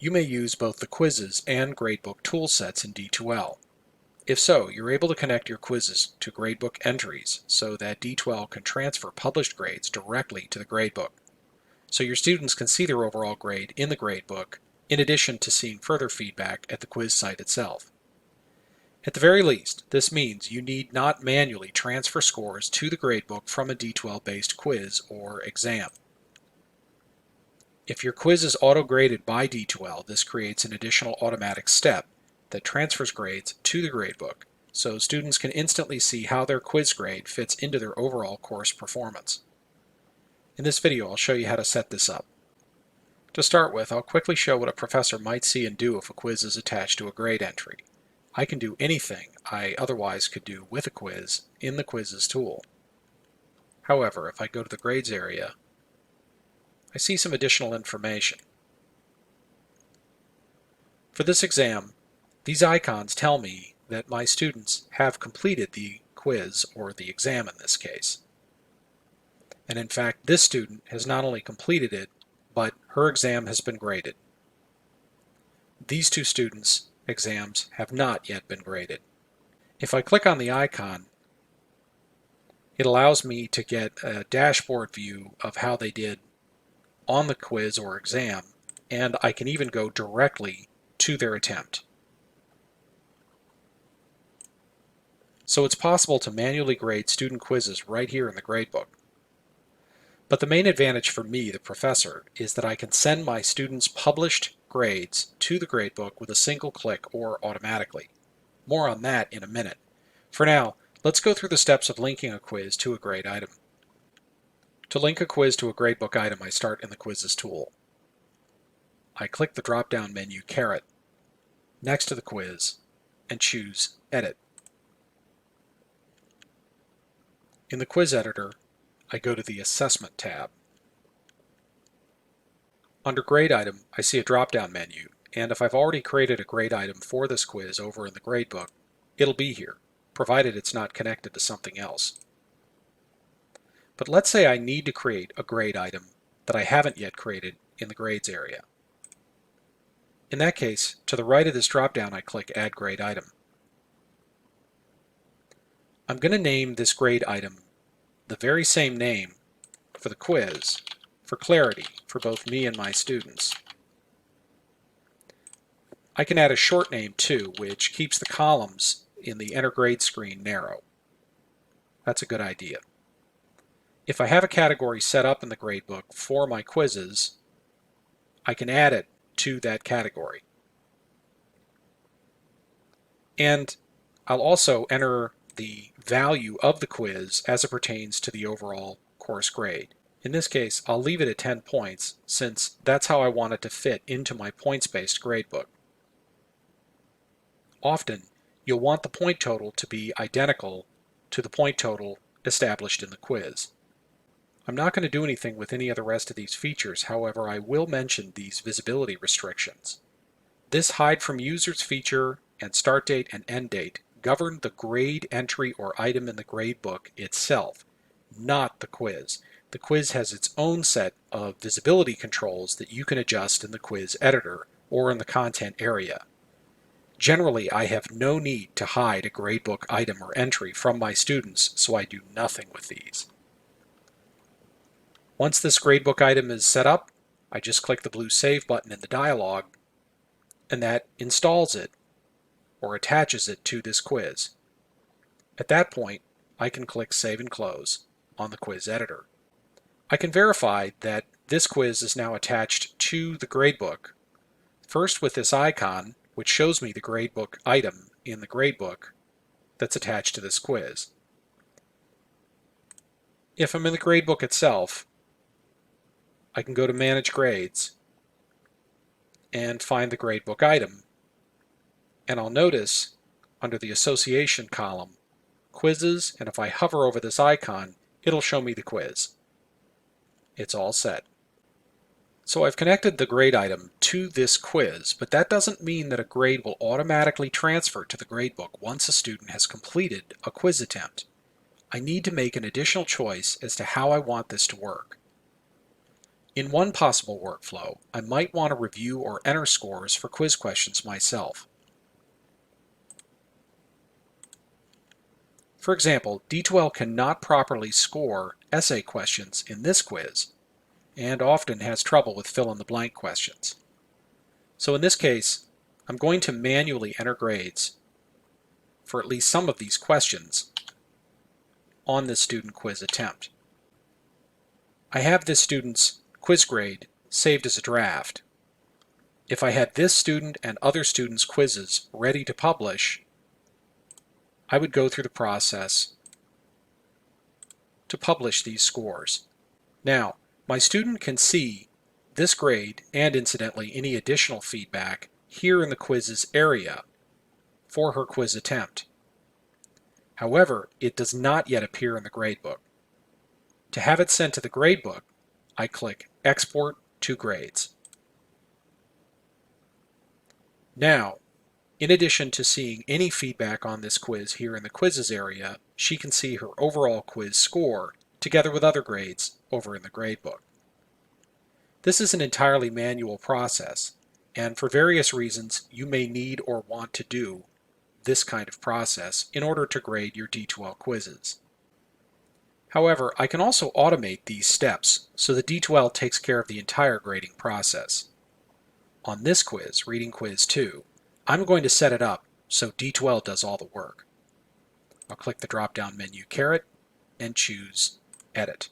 You may use both the quizzes and gradebook toolsets in D2L. If so, you're able to connect your quizzes to gradebook entries so that D2L can transfer published grades directly to the gradebook. So your students can see their overall grade in the gradebook, in addition to seeing further feedback at the quiz site itself. At the very least, this means you need not manually transfer scores to the gradebook from a D2L-based quiz or exam. If your quiz is auto-graded by D2L, this creates an additional automatic step that transfers grades to the gradebook, so students can instantly see how their quiz grade fits into their overall course performance. In this video, I'll show you how to set this up. To start with, I'll quickly show what a professor might see and do if a quiz is attached to a grade entry. I can do anything I otherwise could do with a quiz in the Quizzes tool. However, if I go to the Grades area, I see some additional information. For this exam, these icons tell me that my students have completed the quiz, or the exam in this case. And in fact, this student has not only completed it, but her exam has been graded. These two students' exams have not yet been graded. If I click on the icon, it allows me to get a dashboard view of how they did on the quiz or exam, and I can even go directly to their attempt. So it's possible to manually grade student quizzes right here in the gradebook. But the main advantage for me, the professor, is that I can send my students' published grades to the gradebook with a single click or automatically. More on that in a minute. For now, let's go through the steps of linking a quiz to a grade item. To link a quiz to a gradebook item, I start in the Quizzes tool. I click the drop-down menu caret next to the quiz and choose Edit. In the quiz editor, I go to the Assessment tab. Under Grade Item, I see a drop-down menu, and if I've already created a grade item for this quiz over in the gradebook, it'll be here, provided it's not connected to something else. But let's say I need to create a grade item that I haven't yet created in the Grades area. In that case, to the right of this drop-down, I click Add Grade Item. I'm going to name this grade item the very same name for the quiz, for clarity for both me and my students. I can add a short name too, which keeps the columns in the Enter Grade screen narrow. That's a good idea. If I have a category set up in the gradebook for my quizzes, I can add it to that category. And I'll also enter the value of the quiz as it pertains to the overall course grade. In this case, I'll leave it at 10 points since that's how I want it to fit into my points-based gradebook. Often, you'll want the point total to be identical to the point total established in the quiz. I'm not going to do anything with any of the rest of these features, however, I will mention these visibility restrictions. This Hide from Users feature and Start Date and End Date govern the grade entry or item in the gradebook itself, not the quiz. The quiz has its own set of visibility controls that you can adjust in the quiz editor or in the content area. Generally, I have no need to hide a gradebook item or entry from my students, so I do nothing with these. Once this gradebook item is set up, I just click the blue Save button in the dialog, and that installs it or attaches it to this quiz. At that point, I can click Save and Close on the quiz editor. I can verify that this quiz is now attached to the gradebook, first with this icon, which shows me the gradebook item in the gradebook that's attached to this quiz. If I'm in the gradebook itself, I can go to Manage Grades and find the gradebook item, and I'll notice under the Association column, Quizzes, and if I hover over this icon, it'll show me the quiz. It's all set. So I've connected the grade item to this quiz, but that doesn't mean that a grade will automatically transfer to the gradebook once a student has completed a quiz attempt. I need to make an additional choice as to how I want this to work. In one possible workflow, I might want to review or enter scores for quiz questions myself. For example, D2L cannot properly score essay questions in this quiz, and often has trouble with fill-in-the-blank questions. So in this case, I'm going to manually enter grades for at least some of these questions on this student quiz attempt. I have this student's quiz grade saved as a draft. If I had this student and other students' quizzes ready to publish, I would go through the process to publish these scores. Now, my student can see this grade and incidentally any additional feedback here in the quizzes area for her quiz attempt. However, it does not yet appear in the gradebook. To have it sent to the gradebook, I click Export to Grades. Now, in addition to seeing any feedback on this quiz here in the quizzes area, she can see her overall quiz score together with other grades over in the gradebook. This is an entirely manual process, and for various reasons you may need or want to do this kind of process in order to grade your D2L quizzes. However, I can also automate these steps so that D2L takes care of the entire grading process. On this quiz, Reading Quiz 2, I'm going to set it up so D2L does all the work. I'll click the drop-down menu caret and choose Edit.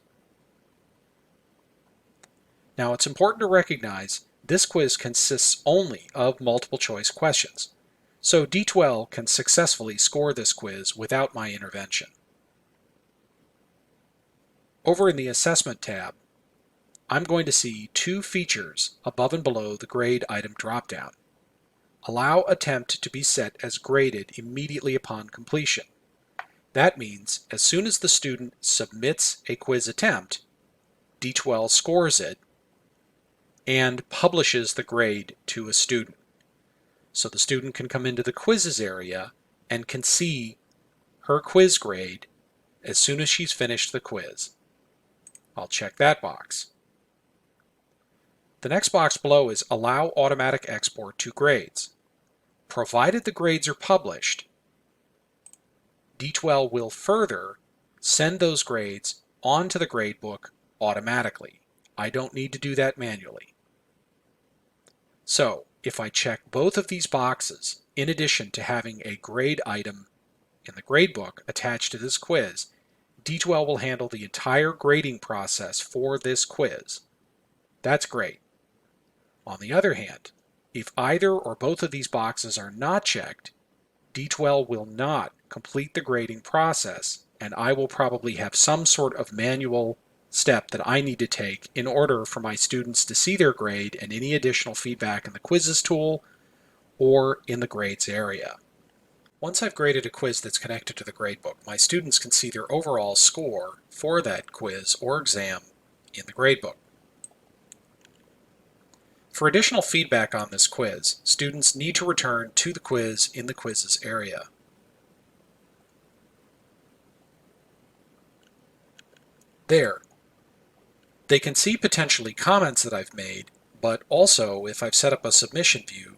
Now it's important to recognize this quiz consists only of multiple choice questions, so D2L can successfully score this quiz without my intervention. Over in the Assessment tab, I'm going to see two features above and below the grade item dropdown. Allow attempt to be set as graded immediately upon completion. That means as soon as the student submits a quiz attempt, D2L scores it and publishes the grade to a student. So the student can come into the quizzes area and can see her quiz grade as soon as she's finished the quiz. I'll check that box. The next box below is Allow Automatic Export to Grades. Provided the grades are published, D2L will further send those grades onto the gradebook automatically. I don't need to do that manually. So, if I check both of these boxes, in addition to having a grade item in the gradebook attached to this quiz, D2L will handle the entire grading process for this quiz. That's great. On the other hand, if either or both of these boxes are not checked, D2L will not complete the grading process, and I will probably have some sort of manual step that I need to take in order for my students to see their grade and any additional feedback in the quizzes tool or in the grades area. Once I've graded a quiz that's connected to the gradebook, my students can see their overall score for that quiz or exam in the gradebook. For additional feedback on this quiz, students need to return to the quiz in the quizzes area. There. They can see potentially comments that I've made, but also if I've set up a submission view,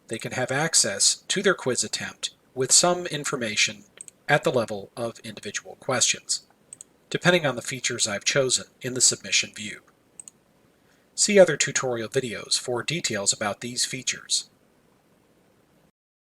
they can have access to their quiz attempt with some information at the level of individual questions, depending on the features I've chosen in the submission view. See other tutorial videos for details about these features.